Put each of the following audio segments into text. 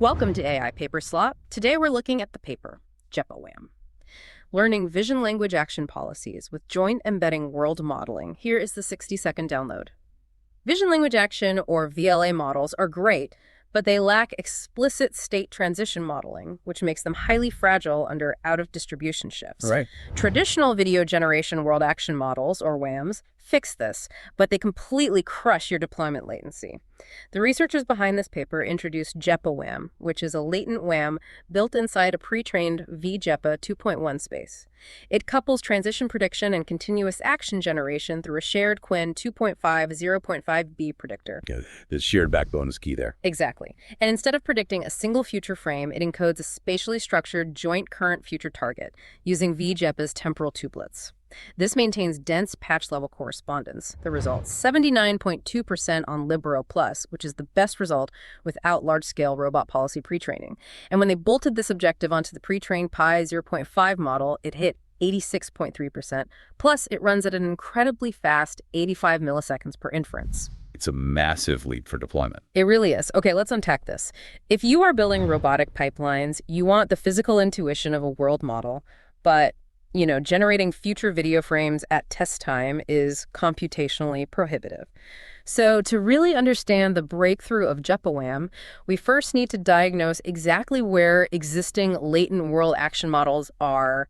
Welcome to AI Paper Slot. Today we're looking at the paper, JEPA-WAM. Learning Vision Language Action Policies with Joint-Embedding World Modeling. Here is the 60-second download. Vision Language Action, or VLA models, are great, but they lack explicit state transition modeling, which makes them highly fragile under out-of-distribution shifts. Right. Traditional video generation world action models, or WAMs, fix this, but they completely crush your deployment latency. The researchers behind this paper introduced JEPA-WAM, which is a latent WAM built inside a pre-trained V-JEPA 2.1 space. It couples transition prediction and continuous action generation through a shared Qwen 2.5 0.5b predictor. Yeah, the shared backbone is key there. Exactly. And instead of predicting a single future frame, it encodes a spatially structured joint current future target using V-JEPA's temporal tubelets. This maintains dense patch-level correspondence. The result, 79.2% on LIBERO-Plus, which is the best result without large-scale robot policy pre-training. And when they bolted this objective onto the pre-trained Pi 0.5 model, it hit 86.3%. Plus, it runs at an incredibly fast 85 milliseconds per inference. It's a massive leap for deployment. It really is. Okay, let's unpack this. If you are building robotic pipelines, you want the physical intuition of a world model, but generating future video frames at test time is computationally prohibitive. So to really understand the breakthrough of JEPA-WAM, we first need to diagnose exactly where existing latent world action models are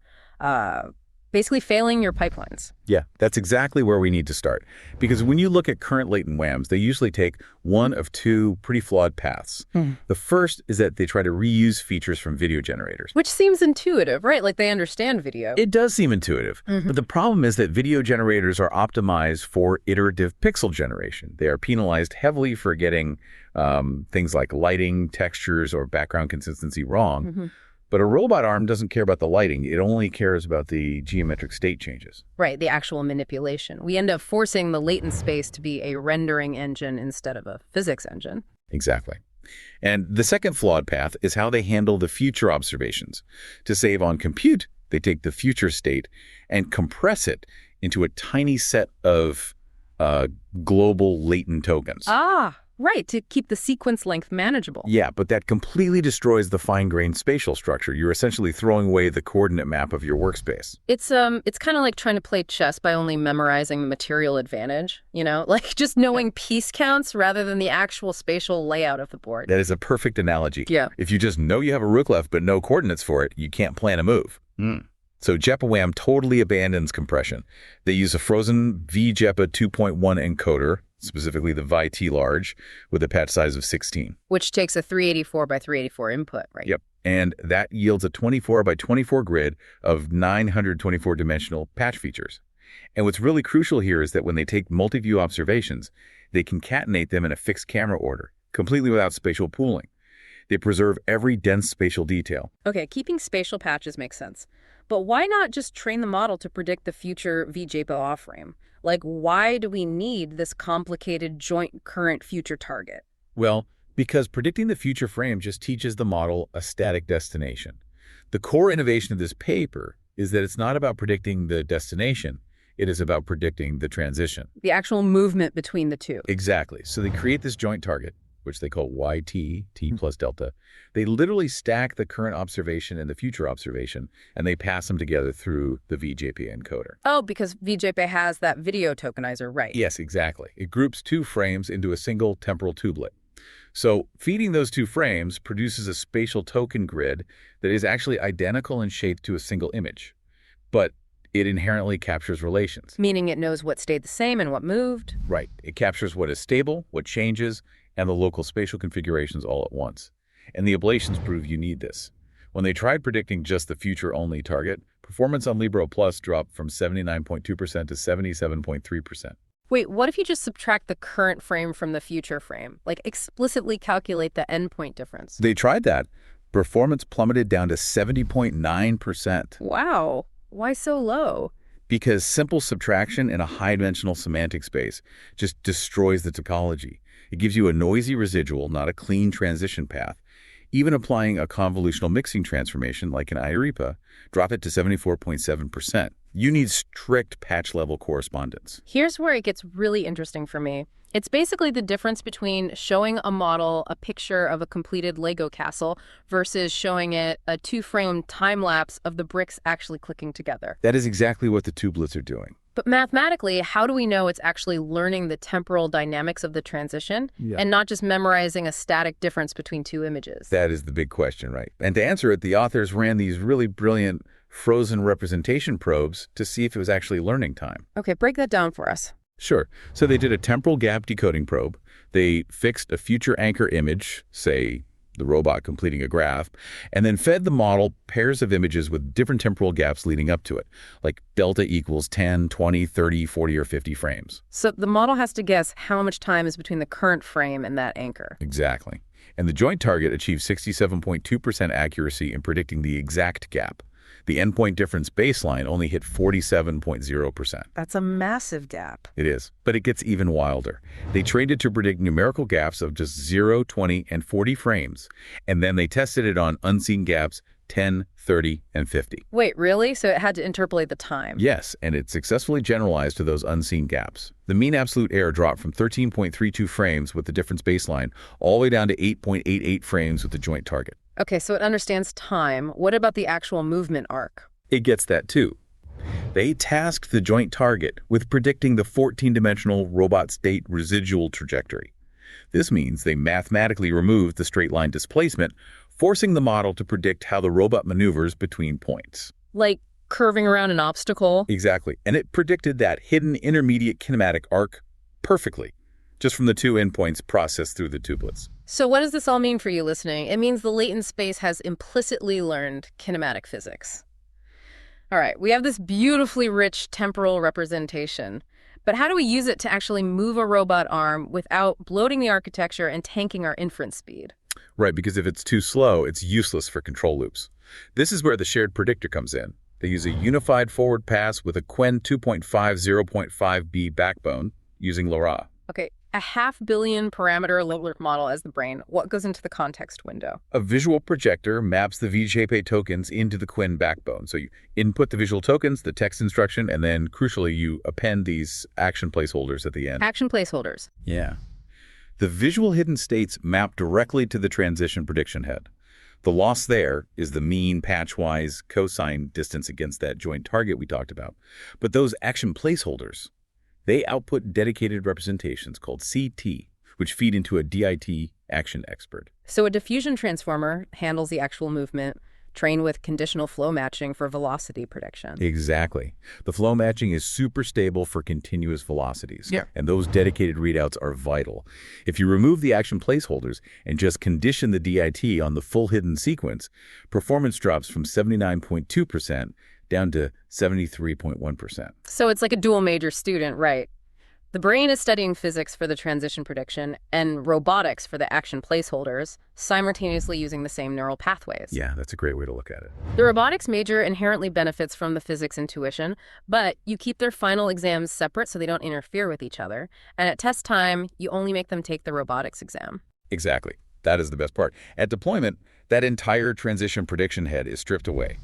basically failing your pipelines. Yeah, that's exactly where we need to start. Because when you look at current latent WAMs, they usually take one of two pretty flawed paths. The first is that they try to reuse features from video generators. Which seems intuitive, right? Like they understand video. It does seem intuitive. But the problem is that video generators are optimized for iterative pixel generation. They are penalized heavily for getting things like lighting, textures, or background consistency wrong. But a robot arm doesn't care about the lighting. It only cares about the geometric state changes. Right, the actual manipulation. We end up forcing the latent space to be a rendering engine instead of a physics engine. Exactly. And the second flawed path is how they handle the future observations. To save on compute, they take the future state and compress it into a tiny set of global latent tokens. Right, to keep the sequence length manageable. Yeah, but that completely destroys the fine-grained spatial structure. You're essentially throwing away the coordinate map of your workspace. It's kind of like trying to play chess by only memorizing the material advantage, like just knowing piece counts rather than the actual spatial layout of the board. That is a perfect analogy. Yeah. If you just know you have a rook left but no coordinates for it, you can't plan a move. So JEPA-WAM totally abandons compression. They use a frozen V-JEPA 2.1 encoder, specifically the VI-T large, with a patch size of 16. Which takes a 384 by 384 input, right? Yep. And that yields a 24 by 24 grid of 924-dimensional patch features. And what's really crucial here is that when they take multi-view observations, they concatenate them in a fixed camera order, completely without spatial pooling. They preserve every dense spatial detail. Okay, keeping spatial patches makes sense. But why not just train the model to predict the future V-JEPA off-frame? Like, why do we need this complicated joint current future target? Well, because predicting the future frame just teaches the model a static destination. The core innovation of this paper is that it's not about predicting the destination. It is about predicting the transition. The actual movement between the two. Exactly. So they create this joint target, which they call YT, T plus delta. They literally stack the current observation and the future observation, and they pass them together through the V-JEPA encoder. Oh, because V-JEPA has that video tokenizer, right? Yes, exactly. It groups two frames into a single temporal tubelet. So feeding those two frames produces a spatial token grid that is actually identical in shape to a single image. But it inherently captures relations. Meaning it knows what stayed the same and what moved? Right. It captures what is stable, what changes, and the local spatial configurations all at once. And the ablations prove you need this. When they tried predicting just the future-only target, performance on LIBERO-Plus dropped from 79.2% to 77.3%. Wait, what if you just subtract the current frame from the future frame? Like explicitly calculate the endpoint difference? They tried that. Performance plummeted down to 70.9%. Wow. Why so low? Because simple subtraction in a high-dimensional semantic space just destroys the topology. It gives you a noisy residual, not a clean transition path. Even applying a convolutional mixing transformation like an JEPA, drop it to 74.7%. You need strict patch-level correspondence. Here's where it gets really interesting for me. It's basically the difference between showing a model a picture of a completed Lego castle versus showing it a two-frame time-lapse of the bricks actually clicking together. That is exactly what the tubelets are doing. But mathematically, how do we know it's actually learning the temporal dynamics of the transition and not just memorizing a static difference between two images? That is the big question, right? And to answer it, the authors ran these really brilliant frozen representation probes to see if it was actually learning time. Okay, break that down for us. Sure. So they did a temporal gap decoding probe. They fixed a future anchor image, say the robot completing a graph, and then fed the model pairs of images with different temporal gaps leading up to it, like delta equals 10, 20, 30, 40, or 50 frames. So the model has to guess how much time is between the current frame and that anchor. Exactly. And the joint target achieved 67.2% accuracy in predicting the exact gap. The endpoint difference baseline only hit 47.0%. That's a massive gap. It is, but it gets even wilder. They trained it to predict numerical gaps of just 0, 20, and 40 frames, and then they tested it on unseen gaps 10, 30, and 50. Wait, really? So it had to interpolate the time? Yes, and it successfully generalized to those unseen gaps. The mean absolute error dropped from 13.32 frames with the difference baseline all the way down to 8.88 frames with the joint target. Okay, so it understands time. What about the actual movement arc? It gets that too. They tasked the joint target with predicting the 14-dimensional robot state residual trajectory. This means they mathematically removed the straight line displacement, forcing the model to predict how the robot maneuvers between points. Like curving around an obstacle? Exactly. And it predicted that hidden intermediate kinematic arc perfectly, just from the two endpoints processed through the tubelets. So what does this all mean for you listening? It means the latent space has implicitly learned kinematic physics. All right, we have this beautifully rich temporal representation, but how do we use it to actually move a robot arm without bloating the architecture and tanking our inference speed? Right, because if it's too slow, it's useless for control loops. This is where the shared predictor comes in. They use a unified forward pass with a Qwen 2.5 0.5b backbone using LoRa. Okay, a 500 million parameter linear model as the brain. What goes into the context window? A visual projector maps the V-JEPA tokens into the Qwen backbone. So you input the visual tokens, the text instruction, and then, crucially, you append these action placeholders at the end. Action placeholders. Yeah. The visual hidden states map directly to the transition prediction head. The loss there is the mean patchwise cosine distance against that joint target we talked about. But those action placeholders, they output dedicated representations called CT, which feed into a DIT action expert. So a diffusion transformer handles the actual movement, trained with conditional flow matching for velocity prediction. Exactly. The flow matching is super stable for continuous velocities. Yeah. And those dedicated readouts are vital. If you remove the action placeholders and just condition the DIT on the full hidden sequence, performance drops from 79.2% down to 73.1%. So it's like a dual major student, right? The brain is studying physics for the transition prediction and robotics for the action placeholders, simultaneously using the same neural pathways. Yeah, that's a great way to look at it. The robotics major inherently benefits from the physics intuition, but you keep their final exams separate so they don't interfere with each other. And at test time, you only make them take the robotics exam. Exactly. That is the best part. At deployment, that entire transition prediction head is stripped away.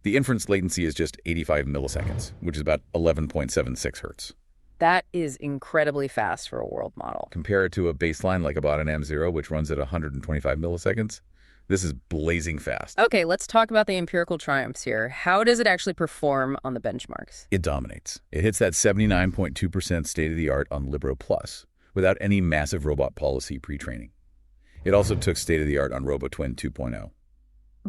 The inference latency is just 85 milliseconds, which is about 11.76 hertz. That is incredibly fast for a world model. Compare it to a baseline like about an M0, which runs at 125 milliseconds. This is blazing fast. Okay, let's talk about the empirical triumphs here. How does it actually perform on the benchmarks? It dominates. It hits that 79.2% state-of-the-art on LIBERO-Plus without any massive robot policy pre-training. It also took state-of-the-art on RoboTwin 2.0.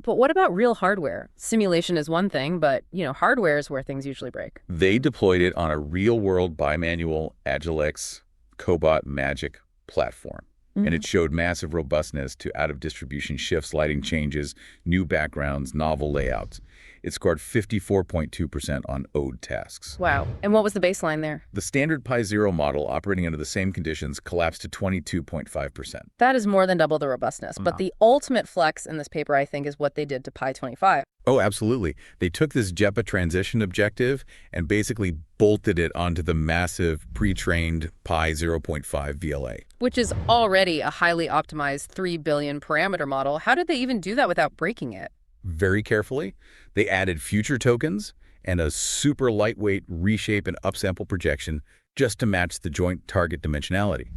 But what about real hardware? Simulation is one thing, but, hardware is where things usually break. They deployed it on a real-world bimanual Agilex Cobot Magic platform. And it showed massive robustness to out-of-distribution shifts, lighting changes, new backgrounds, novel layouts. It scored 54.2% on ODE tasks. Wow. And what was the baseline there? The standard Pi0 model operating under the same conditions collapsed to 22.5%. That is more than double the robustness. But the ultimate flex in this paper, I think, is what they did to Pi0.5. Oh, absolutely. They took this JEPA transition objective and basically bolted it onto the massive pre-trained Pi0.5 VLA. Which is already a highly optimized 3 billion parameter model. How did they even do that without breaking it? Very carefully, they added future tokens and a super lightweight reshape and upsample projection just to match the joint target dimensionality.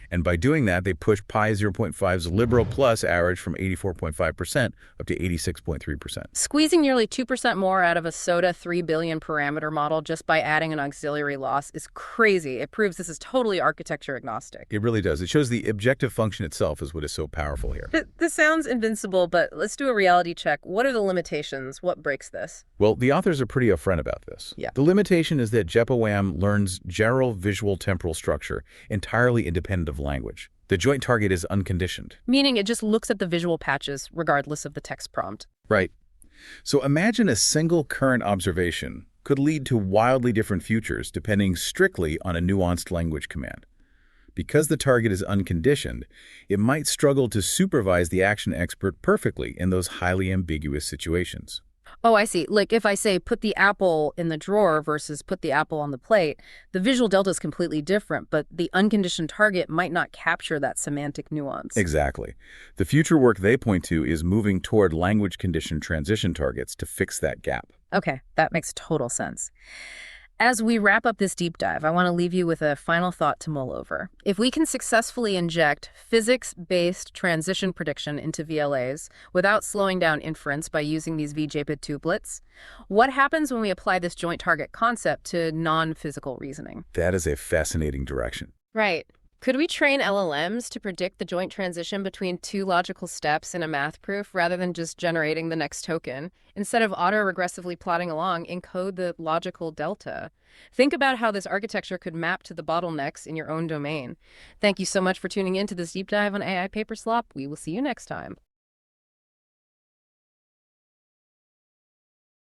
And by doing that, they push Pi0.5's LIBERO-Plus average from 84.5% up to 86.3%. Squeezing nearly 2% more out of a SOTA 3 billion parameter model just by adding an auxiliary loss is crazy. It proves this is totally architecture agnostic. It really does. It shows the objective function itself is what is so powerful here. This sounds invincible, but let's do a reality check. What are the limitations? What breaks this? Well, the authors are pretty upfront about this. Yeah. The limitation is that JEPA-WAM learns general visual temporal structure entirely independent of language. The joint target is unconditioned. Meaning it just looks at the visual patches regardless of the text prompt. Right. So imagine a single current observation could lead to wildly different futures depending strictly on a nuanced language command. Because the target is unconditioned, it might struggle to supervise the action expert perfectly in those highly ambiguous situations. Oh, I see. Like if I say put the apple in the drawer versus put the apple on the plate, the visual delta is completely different, but the unconditioned target might not capture that semantic nuance. Exactly. The future work they point to is moving toward language-conditioned transition targets to fix that gap. Okay, that makes total sense. As we wrap up this deep dive, I want to leave you with a final thought to mull over. If we can successfully inject physics-based transition prediction into VLAs without slowing down inference by using these V-JEPA tuplets, what happens when we apply this joint target concept to non-physical reasoning? That is a fascinating direction. Right. Could we train LLMs to predict the joint transition between two logical steps in a math proof rather than just generating the next token? Instead of auto-regressively plotting along, encode the logical delta. Think about how this architecture could map to the bottlenecks in your own domain. Thank you so much for tuning in to this deep dive on AI Paper Slop. We will see you next time.